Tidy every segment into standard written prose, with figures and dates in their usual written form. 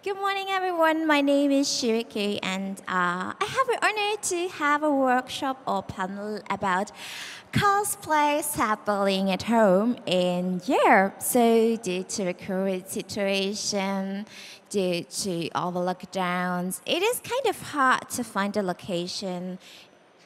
Good morning, everyone. My name is Shiroku, and I have the honor to have a workshop or panel about cosplay sampling at home. And yeah, so due to the current situation, due to all the lockdowns, it is kind of hard to find a location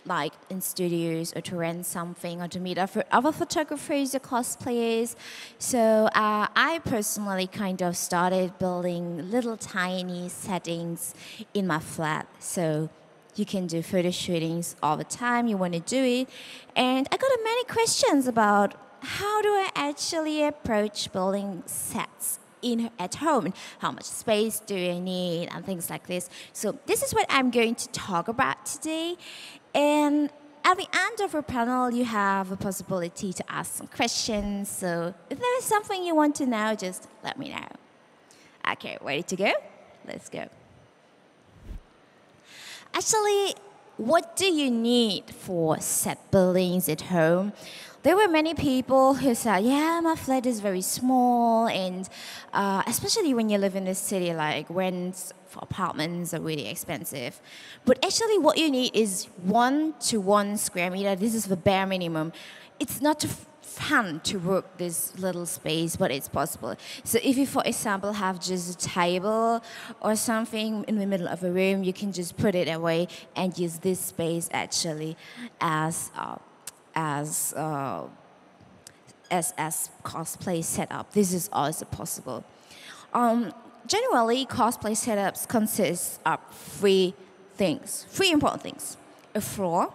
like in studios or to rent something or to meet other photographers or cosplayers. So I personally kind of started building little tiny settings in my flat. So you can do photo shootings all the time you want to do it. And I got many questions about how do I actually approach building sets at home, and how much space do I need and things like this. So this is what I'm going to talk about today. And at the end of our panel, you have a possibility to ask some questions. So if there is something you want to know, just let me know. Okay, ready to go? Let's go. Actually, what do you need for set buildings at home? There were many people who said, yeah, my flat is very small, and especially when you live in the city, like rents for apartments are really expensive. But actually what you need is 1 to 1 square meter. This is the bare minimum. It's not fun to work this little space, but it's possible. So if you, for example, have just a table or something in the middle of a room, you can just put it away and use this space actually as cosplay setup. This is also possible. Generally, cosplay setups consist of three important things. A floor.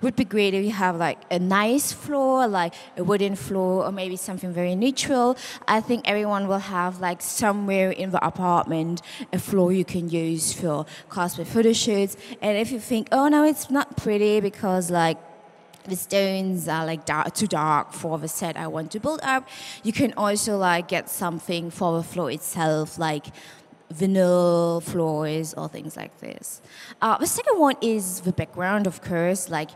Would be great if you have like a nice floor, like a wooden floor, or maybe something very neutral. I think everyone will have like somewhere in the apartment a floor you can use for cosplay photo shoots. And if you think, oh no, it's not pretty because like the stones are like too dark for the set I want to build up, you can also like get something for the floor itself, like vinyl floors or things like this. The second one is the background, of course. Like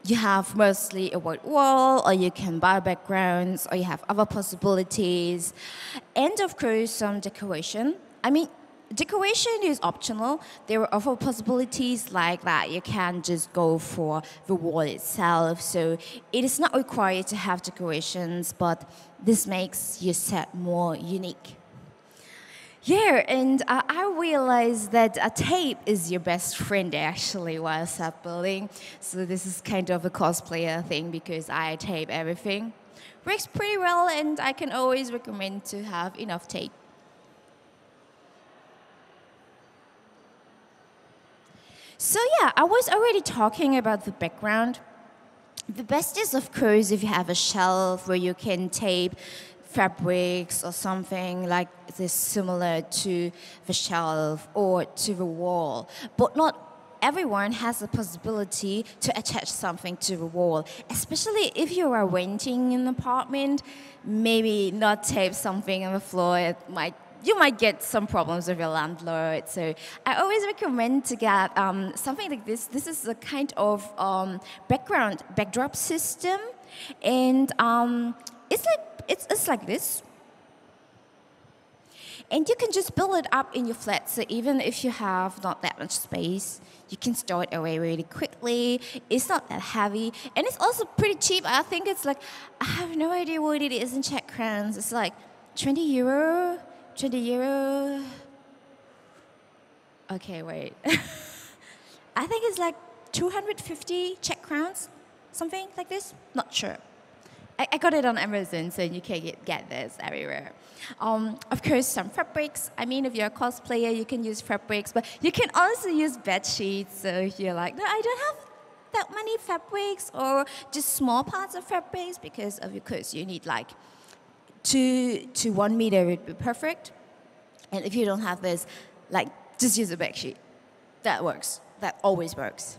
you have mostly a white wall, or you can buy backgrounds, or you have other possibilities, and of course some decoration. I mean, decoration is optional. There are other possibilities like that. You can just go for the wall itself. So it is not required to have decorations, but this makes your set more unique. Yeah, and I realized that a tape is your best friend actually while set building. So this is kind of a cosplayer thing because I tape everything. Works pretty well, and I can always recommend to have enough tape. So yeah, I was already talking about the background. The best is, of course, if you have a shelf where you can tape fabrics or something like this similar to the shelf or to the wall. But not everyone has the possibility to attach something to the wall, especially if you are renting an apartment. Maybe not tape something on the floor. You might get some problems with your landlord. So I always recommend to get something like this. This is a kind of backdrop system, and it's like this. And you can just build it up in your flat. So even if you have not that much space, you can store it away really quickly. It's not that heavy. And it's also pretty cheap. I think it's like, I have no idea what it is in Czech crowns. It's like 20 euro. 20 euro. Okay, wait. I think it's like 250 Czech crowns, something like this. Not sure. I got it on Amazon, so you can get this everywhere. Of course, some fabrics. I mean, if you're a cosplayer, you can use fabrics, but you can also use bed sheets. So if you're like, no, I don't have that many fabrics, or just small parts of fabrics, because of course you need like 2 to 1 meter would be perfect. And if you don't have this, like just use a bed sheet. That works. That always works.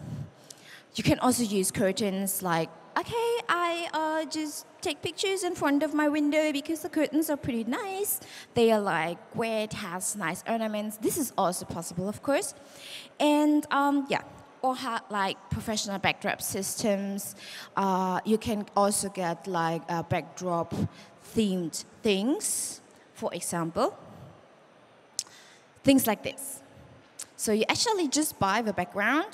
You can also use curtains like, okay, I just take pictures in front of my window because the curtains are pretty nice. They are like red, has nice ornaments. This is also possible, of course. And yeah, or have like professional backdrop systems. You can also get like backdrop themed things, for example. things like this. So you actually just buy the background,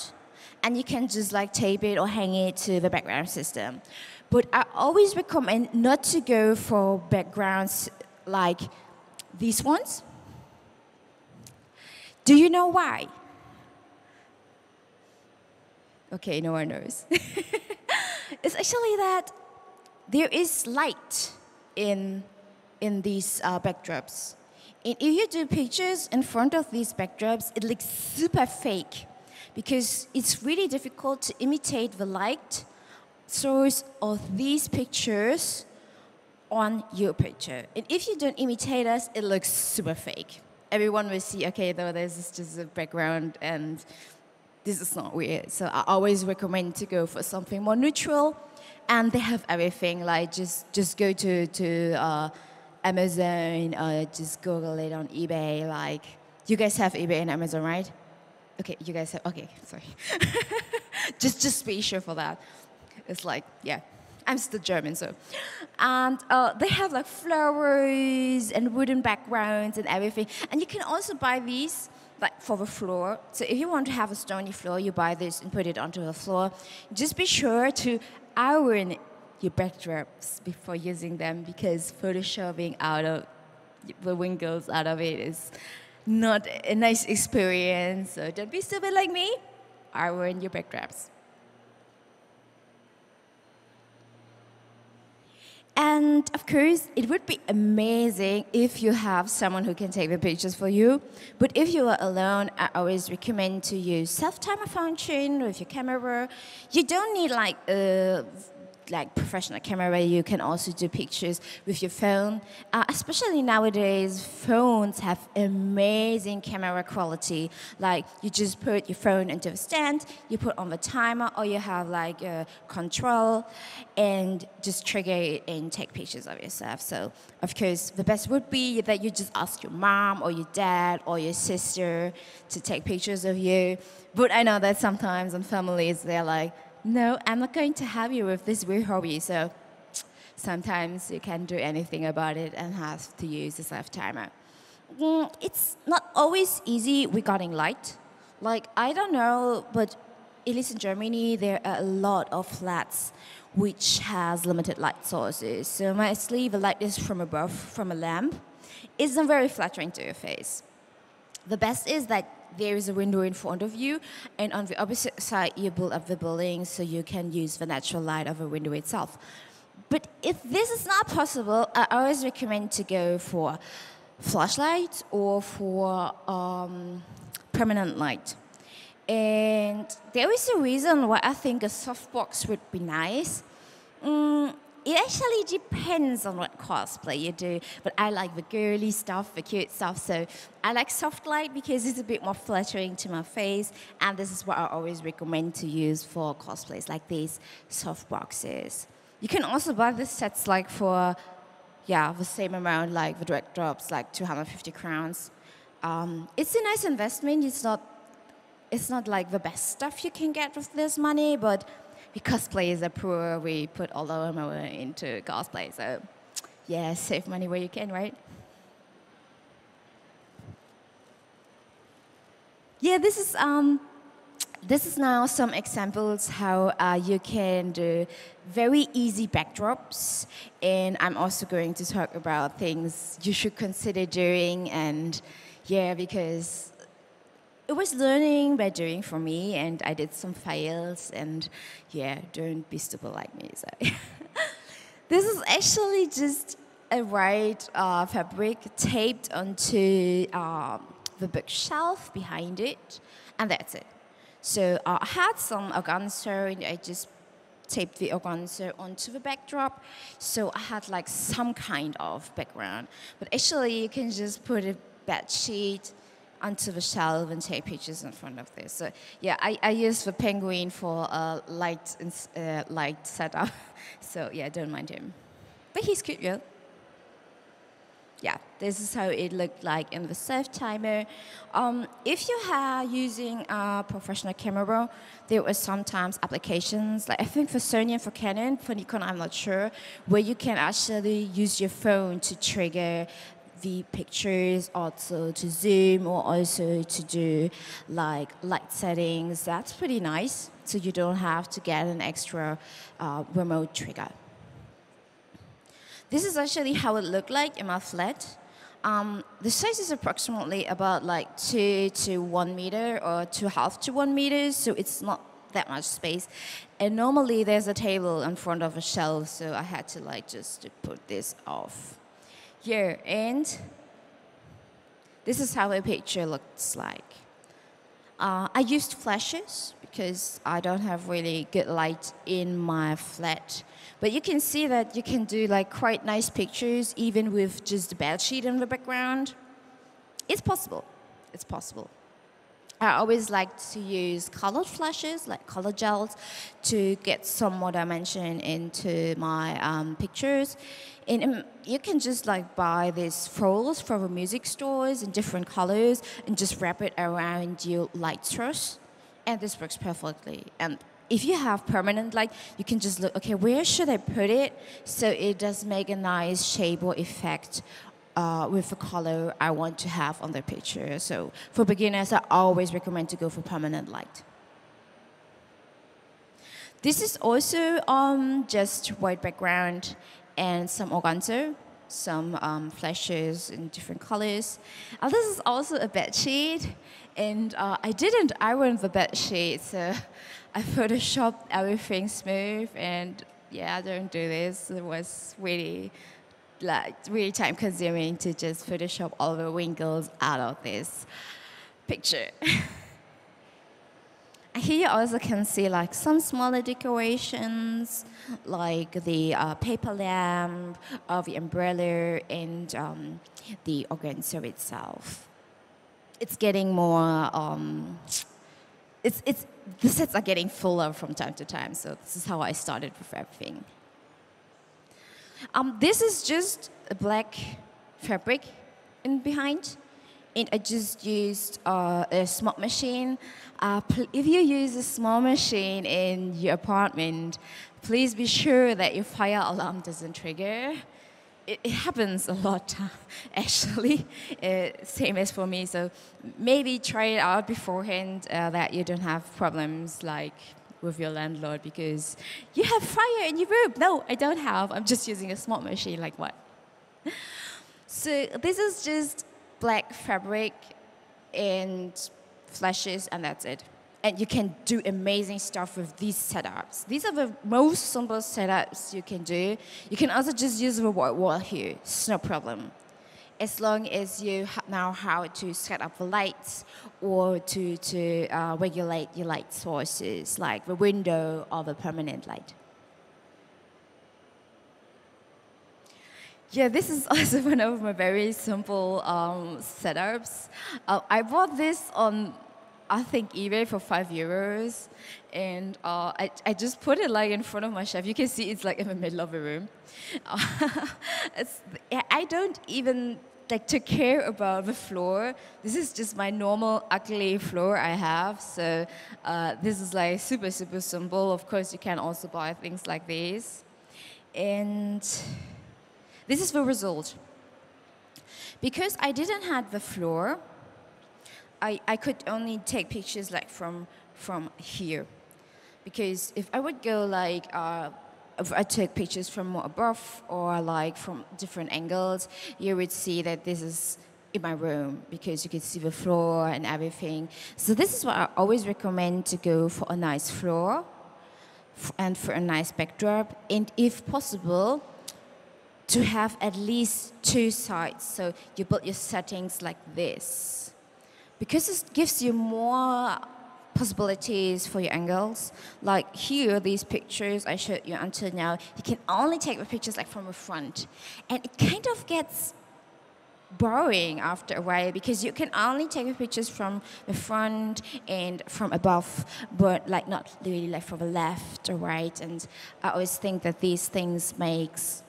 and you can just like tape it or hang it to the background system. But I always recommend not to go for backgrounds like these ones. Do you know why? Okay, no one knows. It's actually that there is light in these backdrops. And if you do pictures in front of these backdrops, it looks super fake because it's really difficult to imitate the light source of these pictures on your picture. And if you don't imitate us, it looks super fake. Everyone will see, okay, though this is just a background and this is not weird. So I always recommend to go for something more neutral. And they have everything, like just go to Amazon, just Google it on eBay. Like, you guys have eBay and Amazon, right? Okay, you guys have, okay, sorry. just be sure for that. It's like, yeah, I'm still German, so. And they have like flowers and wooden backgrounds and everything. And you can also buy these like for the floor. So if you want to have a stony floor, you buy this and put it onto the floor. Just be sure to iron your backdrops before using them because photoshopping out of the wrinkles out of it is not a nice experience. So don't be stupid like me. Iron your backdrops. And of course, it would be amazing if you have someone who can take the pictures for you. But if you are alone, I always recommend to use self-timer function with your camera. You don't need like a professional camera. You can also do pictures with your phone. Especially nowadays, phones have amazing camera quality. Like you just put your phone into a stand, you put on the timer, or you have like a control, and just trigger it and take pictures of yourself. So of course, the best would be that you just ask your mom or your dad or your sister to take pictures of you. But I know that sometimes in families, they're like, no, I'm not going to have you with this weird hobby. So sometimes you can't do anything about it and have to use a self-timer. It's not always easy regarding light. Like, I don't know, but at least in Germany, there are a lot of flats which has limited light sources. So mostly the light is from above, from a lamp. It's not very flattering to your face. The best is that there is a window in front of you, and on the opposite side, you build up the building so you can use the natural light of a window itself. But if this is not possible, I always recommend to go for flashlight or for permanent light. And there is a reason why I think a softbox would be nice. It actually depends on what cosplay you do, but I like the girly stuff, the cute stuff, so I like soft light because it's a bit more flattering to my face, and this is what I always recommend to use for cosplays like these soft boxes. You can also buy the sets like for, yeah, the same amount, like the direct drops, like 250 crowns. It's a nice investment. It's not like the best stuff you can get with this money, but because cosplayers are poor, we put all our money into cosplay. So, yeah, save money where you can, right? Yeah, this is now some examples how you can do very easy backdrops, and I'm also going to talk about things you should consider doing, and yeah, because it was learning by doing for me, and I did some fails, and yeah, don't be stupid like me. So. This is actually just a white fabric taped onto the bookshelf behind it, and that's it. So I had some organza, and I just taped the organza onto the backdrop, so I had like some kind of background. But actually, you can just put a bed sheet onto the shelf and take pictures in front of this. So yeah, I use the penguin for light setup. So yeah, don't mind him. But he's cute, yeah. Yeah, this is how it looked like in the self-timer. If you are using a professional camera, there are sometimes applications, like I think for Sony and for Canon, for Nikon I'm not sure, where you can actually use your phone to trigger the pictures, also to zoom or also to do like light settings. That's pretty nice. So you don't have to get an extra remote trigger. This is actually how it looked like in my flat. The size is approximately about like 2 to 1 meter or 2.5 to 1 meters, so it's not that much space. And normally there's a table in front of a shelf, so I had to like just to put this off here. And this is how a picture looks like. I used flashes because I don't have really good light in my flat. But you can see that you can do like quite nice pictures even with just the bed sheet in the background. It's possible. It's possible. I always like to use colored flashes, like color gels, to get some more dimension into my pictures. And you can just like buy these foils from the music stores in different colors and just wrap it around your light source. And this works perfectly. And if you have permanent light, you can just look, okay, where should I put it so it does make a nice shape or effect with the color I want to have on the picture. So for beginners, I always recommend to go for permanent light. This is also just white background and some organza, some flashes in different colors. This is also a bed sheet, and I didn't iron the bed sheet, so I photoshopped everything smooth, and yeah, I don't do this. It was really time consuming to just Photoshop all the wrinkles out of this picture. Here you also can see like some smaller decorations, like the paper lamp, the umbrella, and the organza itself. It's getting more. The sets are getting fuller from time to time, so this is how I started with everything. This is just a black fabric in behind, and I just used a smoke machine. If you use a small machine in your apartment, please be sure that your fire alarm doesn't trigger. It happens a lot, actually, same as for me. So maybe try it out beforehand that you don't have problems like with your landlord because you have fire in your room. No, I don't have. I'm just using a smoke machine, like what? So this is just black fabric and flashes, and that's it. And you can do amazing stuff with these setups. These are the most simple setups you can do. You can also just use the white wall here. It's no problem. As long as you know how to set up the lights or to regulate your light sources, like the window or the permanent light. Yeah, this is also one of my very simple setups. I bought this on, I think, eBay for €5, and I just put it like in front of my shelf. You can see it's like in the middle of the room. I don't even like to care about the floor. This is just my normal ugly floor I have. So this is like super simple. Of course, you can also buy things like these, and this is the result. Because I didn't have the floor, I could only take pictures like from here. Because if I would go like, if I took pictures from more above or like from different angles, you would see that this is in my room because you can see the floor and everything. So this is what I always recommend, to go for a nice floor and for a nice backdrop. And if possible, to have at least 2 sides. So you build your settings like this. Because it gives you more possibilities for your angles. Like here, these pictures I showed you until now, you can only take the pictures like from the front. And it kind of gets boring after a while because you can only take the pictures from the front and from above, but like not really like from the left or right. And I always think that these things makes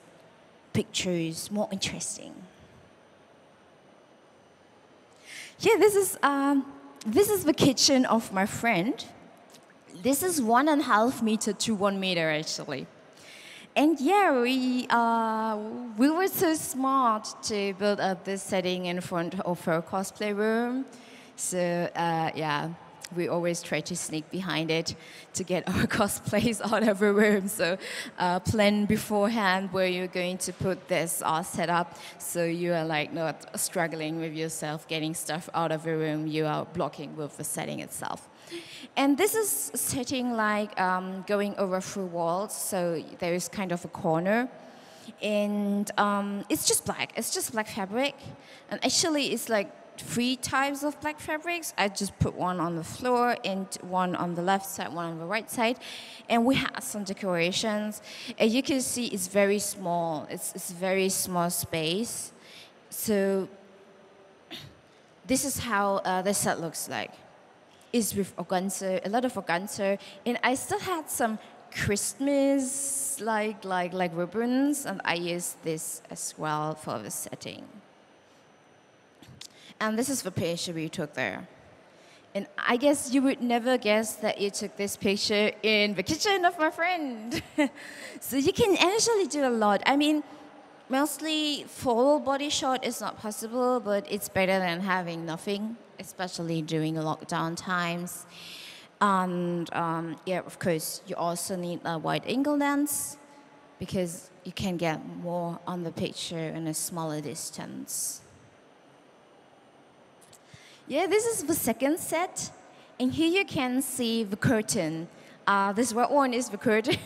pictures more interesting. Yeah, this is the kitchen of my friend. This is 1.5 meter to 1 meter actually, And yeah, we were so smart to build up this setting in front of our cosplay room. So yeah, we always try to sneak behind it to get our cosplays out of the room. So plan beforehand where you're going to put this setup, so you are like not struggling with yourself getting stuff out of the room. You are blocking with the setting itself. And this is setting like going over through walls, so there is kind of a corner. And it's just black. It's just black fabric. And actually, it's like 3 types of black fabrics. I just put one on the floor and one on the left side, one on the right side. And we had some decorations. And you can see it's very small. It's very small space. So this is how the set looks like. Is with organza, a lot of organza, and I still had some Christmas like ribbons, and I used this as well for the setting. And this is the picture we took there. And I guess you would never guess that you took this picture in the kitchen of my friend. So you can actually do a lot. I mean, mostly full body shot is not possible, but it's better than having nothing, especially during lockdown times. And yeah, of course, you also need a wide angle lens because you can get more on the picture in a smaller distance. Yeah, this is the second set. And here you can see the curtain. This red one is the curtain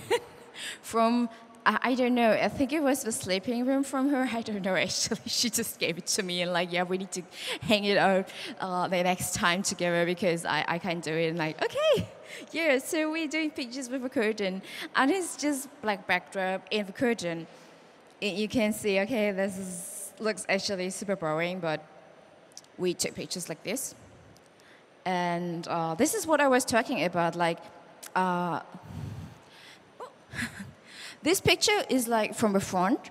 from I don't know. I think it was the sleeping room from her. I don't know, actually. She just gave it to me and like, yeah, we need to hang it out the next time together because I can't do it. And like, okay, yeah, so we're doing pictures with a curtain. And it's just black backdrop in the curtain. And you can see, okay, looks actually super boring, but we took pictures like this. And this is what I was talking about, like, this picture is like from the front,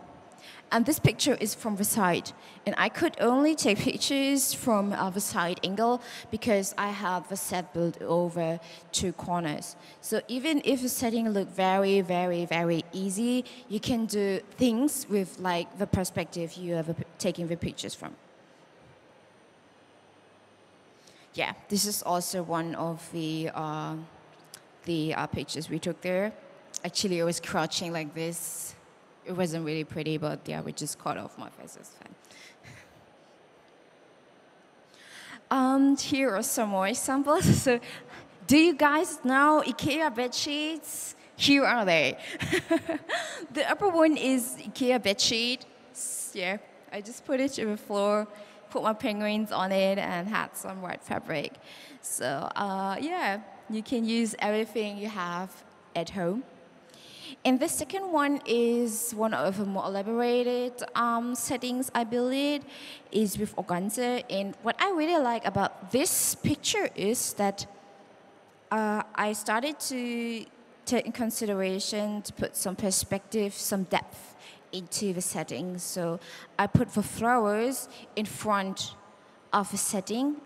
and this picture is from the side. And I could only take pictures from the side angle because I have the set built over 2 corners. So even if the setting look very, very, very easy, you can do things with like the perspective you are taking the pictures from. Yeah, this is also one of the pictures we took there. Actually, I was crouching like this. It wasn't really pretty, but yeah, we just cut off my face. It's fine. Here are some more examples. So, do you guys know IKEA bed sheets? Here are they. The upper one is IKEA bed sheet. Yeah, I just put it to the floor, put my penguins on it, and had some white fabric. So yeah, you can use everything you have at home. And the second one is one of the more elaborated settings, I believe, is with organza. And what I really like about this picture is that I started to take in consideration to put some perspective, some depth into the setting. So I put the flowers in front of the setting,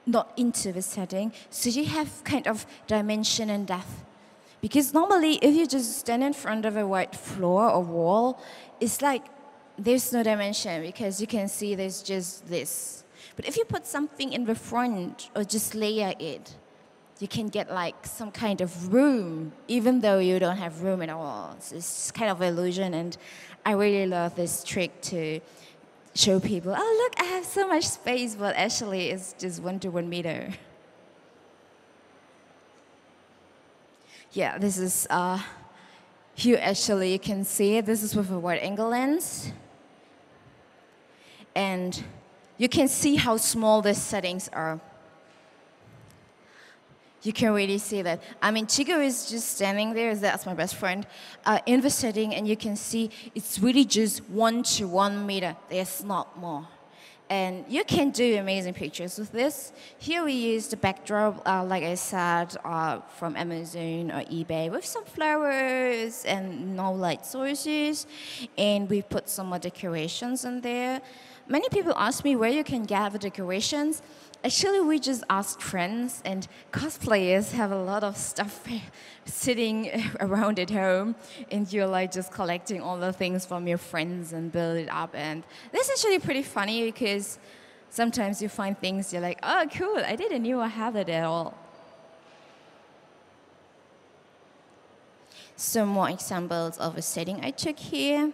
not into the setting. So you have kind of dimension and depth. Because normally, if you just stand in front of a white floor or wall, it's like there's no dimension because you can see there's just this. But if you put something in the front or just layer it, you can get like some kind of room, even though you don't have room at all. So it's kind of illusion, and I really love this trick to show people, oh, look, I have so much space, but actually it's just 1 to 1 meter. Yeah, this is, here actually you can see it. This is with a wide angle lens. And you can see how small these settings are. You can really see that. I mean, Chico is just standing there, that's my best friend, in the setting, and you can see it's really just 1 to 1 meter. There's not more. And you can do amazing pictures with this. Here we use the backdrop, like I said, from Amazon or eBay with some flowers and no light sources. And we put some more decorations in there. many people ask me where you can get the decorations. Actually, we just ask friends, and cosplayers have a lot of stuff sitting around at home, and you're like just collecting all the things from your friends and build it up. And this is actually pretty funny because sometimes you find things you're like, oh, cool, I didn't know I had it at all. Some more examples of a setting I took here.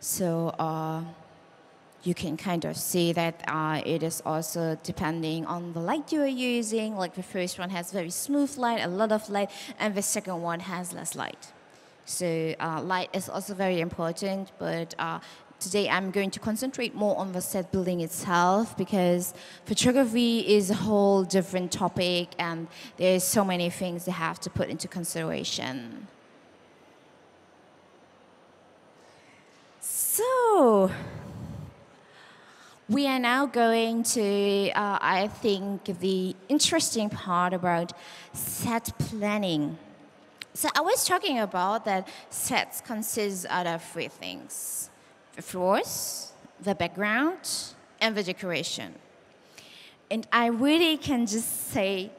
So you can kind of see that it is also depending on the light you are using. Like the first one has very smooth light, a lot of light, and the second one has less light. So light is also very important, but today I'm going to concentrate more on the set building itself because photography is a whole different topic and there's so many things you have to put into consideration. So, we are now going to, I think, the interesting part about set planning. So I was talking about that sets consist out of three things: the floors, the background, and the decoration. And I really can just say,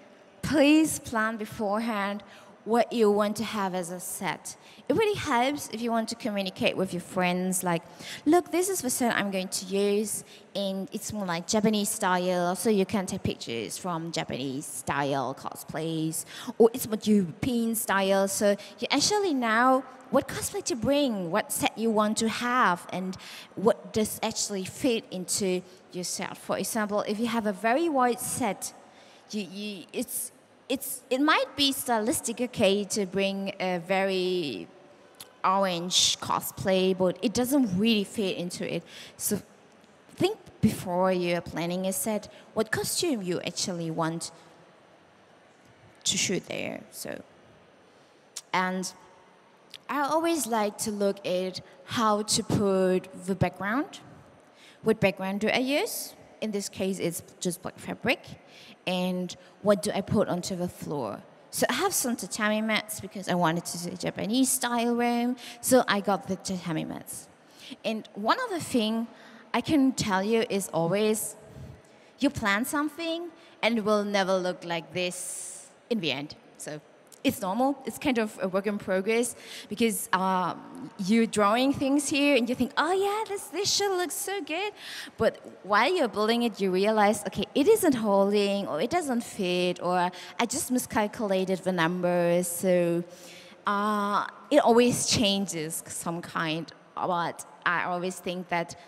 please plan beforehand what you want to have as a set. It really helps if you want to communicate with your friends, like, look, this is the set I'm going to use, and it's more like Japanese style, so you can take pictures from Japanese style cosplays, or it's more European style, so you actually know what cosplay to bring, what set you want to have, and what does actually fit into your set. For example, if you have a very wide set, it might be stylistic okay to bring a very orange cosplay, but it doesn't really fit into it. So think before you're planning a set, what costume you actually want to shoot there. And I always like to look at how to put the background. What background do I use? In this case, it's just black fabric. And what do I put onto the floor? So I have some tatami mats because I wanted to do a Japanese style room. So I got the tatami mats. And one other thing I can tell you is always, you plan something and it will never look like this in the end. So it's normal. It's kind of a work in progress because you're drawing things here and you think, oh yeah, this should look so good. But while you're building it, you realize, okay, it isn't holding, or it doesn't fit, or I just miscalculated the numbers. So it always changes some kind. But I always think that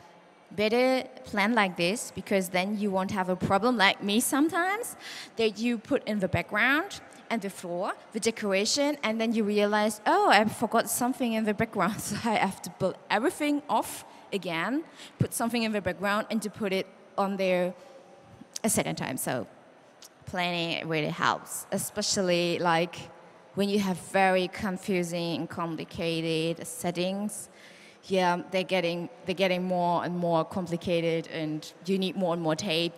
better plan like this because then you won't have a problem like me sometimes that you put in the background and the floor, the decoration, and then you realize, oh, I forgot something in the background, so I have to build everything off again, put something in the background, and to put it on there a second time. So planning really helps, especially like when you have very confusing and complicated settings. Yeah, they're getting more and more complicated, and you need more and more tape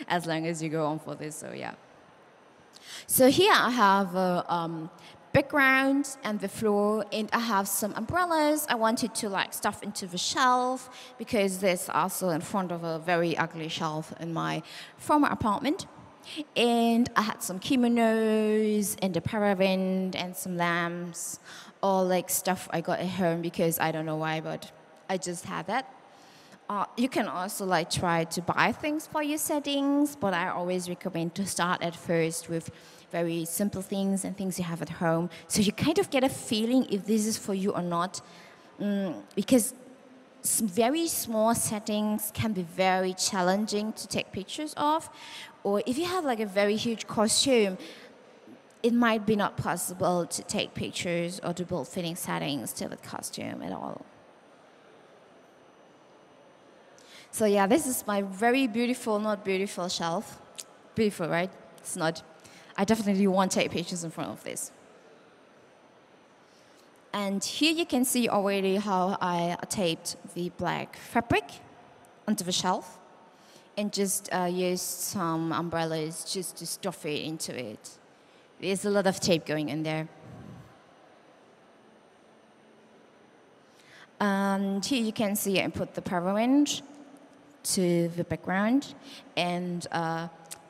as long as you go on for this. So yeah. So here I have a background and the floor, and I have some umbrellas. I wanted to like stuff into the shelf because there's also in front of a very ugly shelf in my former apartment. And I had some kimonos and a paravan and some lamps, all like stuff I got at home because I don't know why, but I just had that. You can also like try to buy things for your settings, but I always recommend to start at first with very simple things and things you have at home, so you kind of get a feeling if this is for you or not, because some very small settings can be very challenging to take pictures of, or if you have like a very huge costume, it might be not possible to take pictures or to build fitting settings to the costume at all. So yeah, this is my very beautiful, not beautiful shelf. Beautiful, right? It's not. I definitely won't take pictures in front of this. And here you can see already how I taped the black fabric onto the shelf and just used some umbrellas just to stuff it into it. There's a lot of tape going in there. And here you can see I put the paravan to the background, and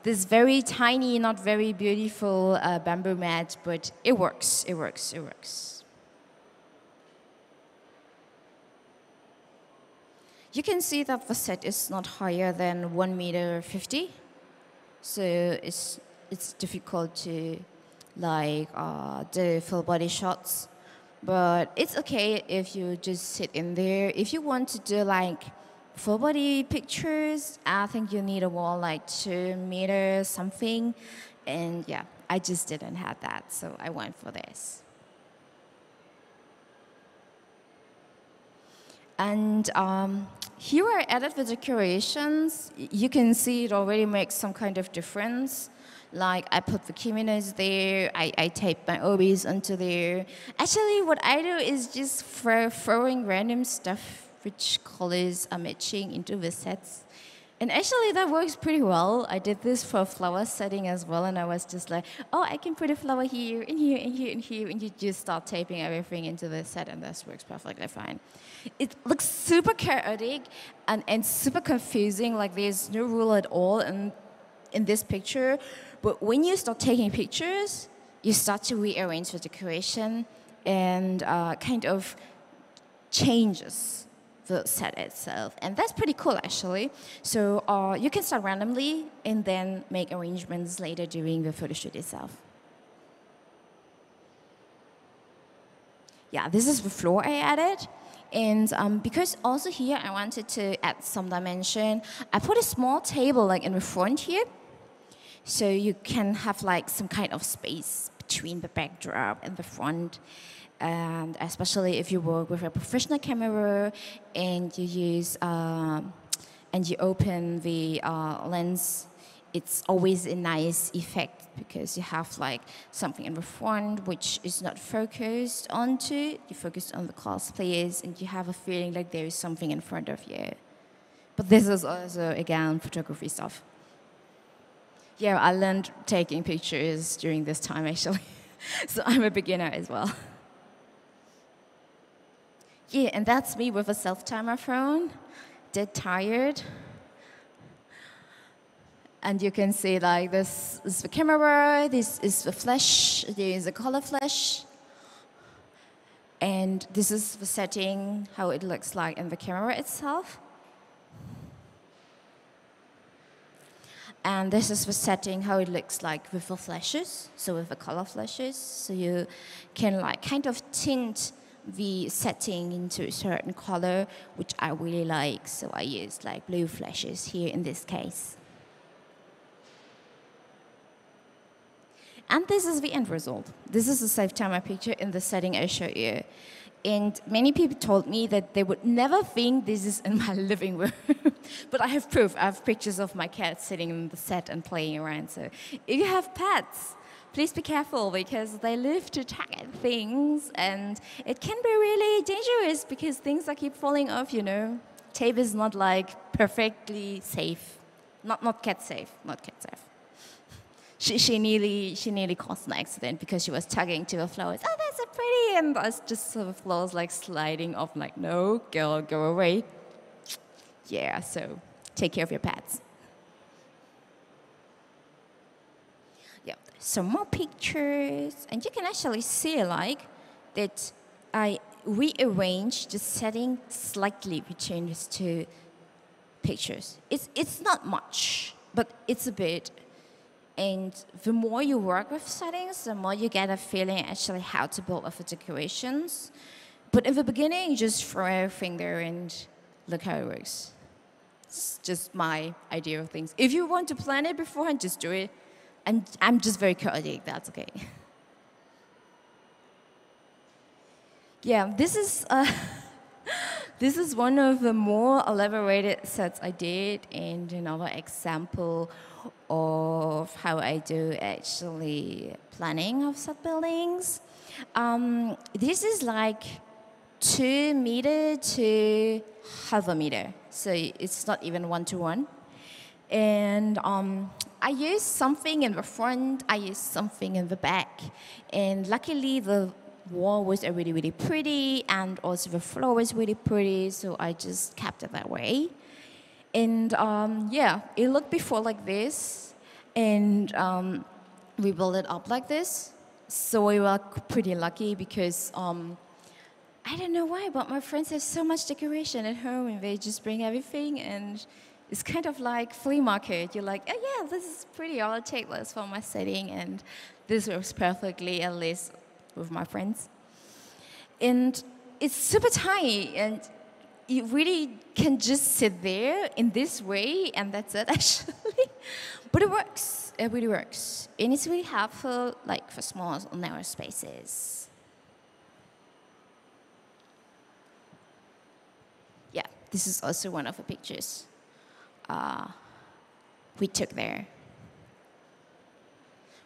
this very tiny, not very beautiful bamboo mat, but it works, it works, it works. You can see that the set is not higher than 1 meter 50, so it's difficult to like do full body shots, but it's okay if you just sit in there. If you want to do like full body pictures, I think you need a wall like 2 meters something, and yeah, I just didn't have that, so I went for this. And here I added the decorations. You can see it already makes some kind of difference. Like I put the kimonos there, I tape my obis onto there. Actually, what I do is just throwing random stuff which colors are matching into the sets. And actually that works pretty well. I did this for a flower setting as well, and I was just like, oh, I can put a flower here, and here, and here, and here, and you just start taping everything into the set, and this works perfectly fine. It looks super chaotic and super confusing, like there's no rule at all in this picture. But when you start taking pictures, you start to rearrange the decoration and kind of changes the set itself. And that's pretty cool, actually. So you can start randomly and then make arrangements later during the photo shoot itself. Yeah, this is the floor I added. And because also here I wanted to add some dimension, I put a small table like in the front here. So you can have like some kind of space between the backdrop and the front. And especially if you work with a professional camera and you use and you open the lens, it's always a nice effect because you have like something in the front which is not focused onto. You focus on the cosplayers and you have a feeling like there is something in front of you. But this is also, again, photography stuff. Yeah, I learned taking pictures during this time, actually. So I'm a beginner as well. Yeah, and that's me with a self-timer phone, dead tired. And you can see like this is the camera, this is the flash, there is a color flash. And this is the setting, how it looks like in the camera itself. And this is the setting, how it looks like with the flashes, so with the color flashes. So you can like kind of tint the setting into a certain color, which I really like. So I use like blue flashes here in this case. And this is the end result. This is a self-timer picture in the setting I showed you. And many people told me that they would never think this is in my living room. But I have proof. I have pictures of my cat sitting in the set and playing around. So if you have pets, please be careful because they live to target things. And it can be really dangerous because things keep falling off, you know. Tape is not like perfectly safe. Not cat safe, not cat safe. She nearly caused an accident because she was tugging to the flowers. Oh, that's so pretty, and I just saw the flowers like sliding off. Like, no, girl, go away. Yeah, so take care of your pets. Yeah, some more pictures, and you can actually see like that I rearranged the setting slightly between these two pictures. It's not much, but it's a bit. And the more you work with settings, the more you get a feeling actually how to build up the decorations. But in the beginning, you just throw everything there and look how it works. It's just my idea of things. If you want to plan it beforehand, just do it. And I'm just very chaotic, that's okay. Yeah, this is this is one of the more elaborated sets I did, and another example of how I do actually planning of set buildings. This is like 2 meter to half a meter, so it's not even 1-to-1. And I used something in the front, I used something in the back, and luckily the wall was really, really pretty, and also the floor was really pretty, so I just kept it that way. And yeah, it looked before like this, and we built it up like this. So we were pretty lucky because I don't know why, but my friends have so much decoration at home, and they just bring everything, and it's kind of like flea market. You're like, oh yeah, this is pretty. I'll take this for my setting, and this works perfectly, at least with my friends. And it's super tiny, and you really can just sit there in this way, and that's it, actually. But it works. It really works. And it's really helpful, like, for small, narrow spaces. Yeah, this is also one of the pictures we took there.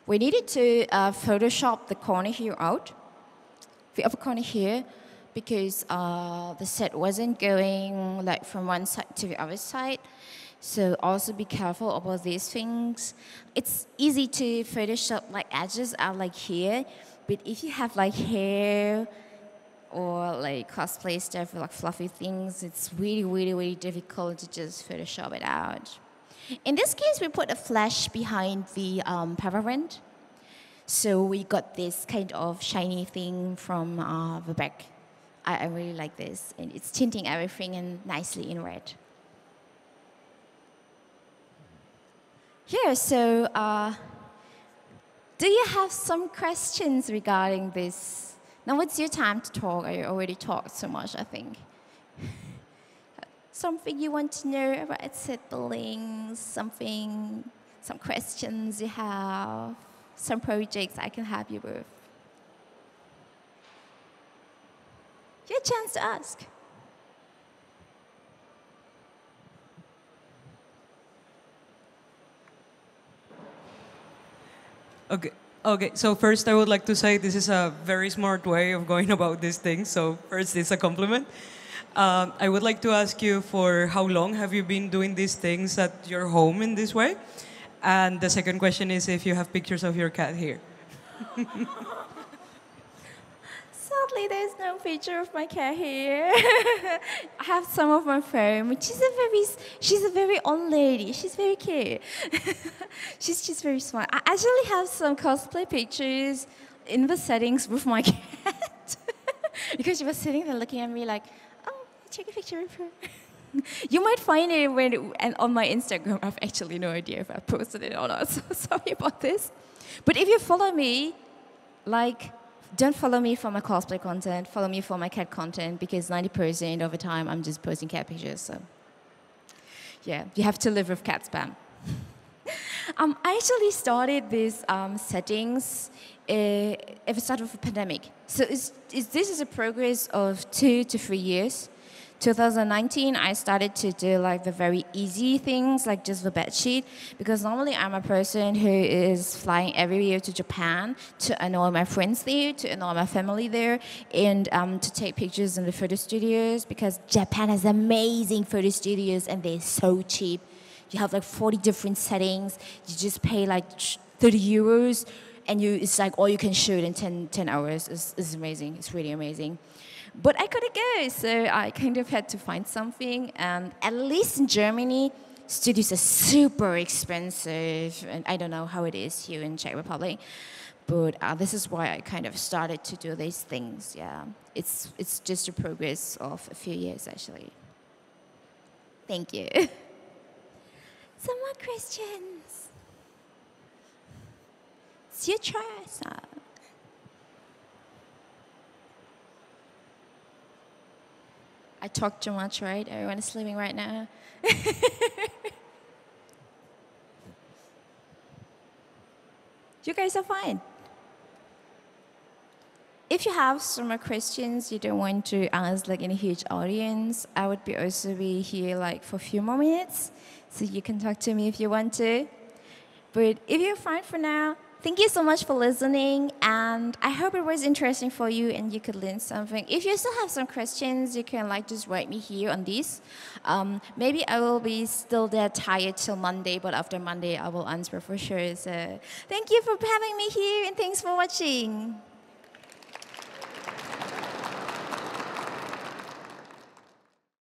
We needed to Photoshop the corner here out, the upper corner here, because the set wasn't going like from one side to the other side. So also be careful about these things. It's easy to Photoshop like edges out like here, but if you have like hair or like cosplay stuff, like fluffy things, it's really, really, really difficult to just Photoshop it out. In this case, we put a flash behind the parent. So we got this kind of shiny thing from the back. I really like this, and it's tinting everything in nicely in red. Yeah, so do you have some questions regarding this? Now it's your time to talk. I already talked so much, I think. Something you want to know about siblings, some questions you have, some projects I can help you with. Your chance to ask. Okay. Okay. So first, I would like to say this is a very smart way of going about these things. So first, it's a compliment. I would like to ask you for how long have you been doing these things at your home in this way? And the second question is if you have pictures of your cat here. Sadly, there's no picture of my cat here. I have some of my phone, but she's a very old lady. She's very cute. She's just very smart. I actually have some cosplay pictures in the settings with my cat because she was sitting there looking at me like, oh, take a picture of her. You might find it and on my Instagram. I have actually no idea if I posted it or not, so sorry about this. But if you follow me, like, don't follow me for my cosplay content, follow me for my cat content, because 90% of the time I'm just posting cat pictures, so yeah, you have to live with cat spam. I actually started these settings at the start of the pandemic. So this is a progress of 2 to 3 years. 2019, I started to do like the very easy things, like just the bed sheet, because normally I'm a person who is flying every year to Japan to annoy my friends there, to annoy my family there, and to take pictures in the photo studios, because Japan has amazing photo studios and they're so cheap. You have like 40 different settings. You just pay like 30 euros, and it's like all you can shoot in 10 hours. It's amazing. It's really amazing. But I couldn't go, so I kind of had to find something. And at least in Germany, studios are super expensive, and I don't know how it is here in Czech Republic. But this is why I kind of started to do these things. Yeah, it's just a progress of a few years actually. Thank you. Some more questions. It's your choice. I talk too much, right? Everyone is sleeping right now. You guys are fine. If you have some more questions you don't want to ask like in a huge audience, I would also be here like for a few more minutes, so you can talk to me if you want to. But if you're fine for now, thank you so much for listening, and I hope it was interesting for you and you could learn something. If you still have some questions, you can like just write me here on this. Maybe I will be still that tired till Monday, but after Monday I will answer for sure. So thank you for having me here, and thanks for watching.